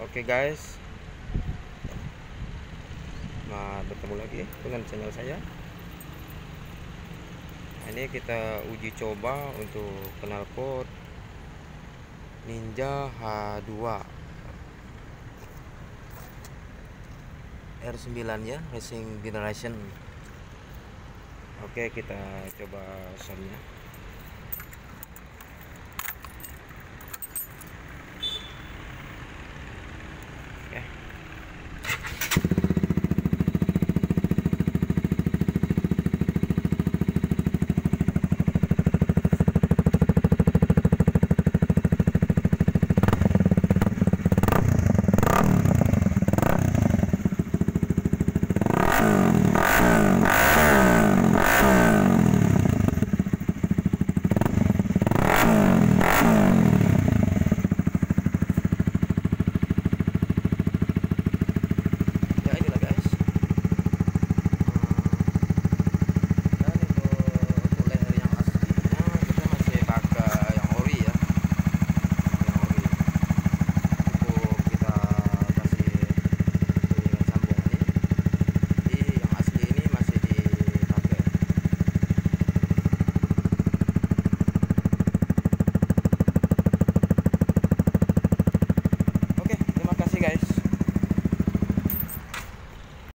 Oke guys, nah bertemu lagi dengan channel saya. Ini kita uji coba untuk knalpot Ninja H2 R9 ya, racing generation. Oke, kita coba soundnya.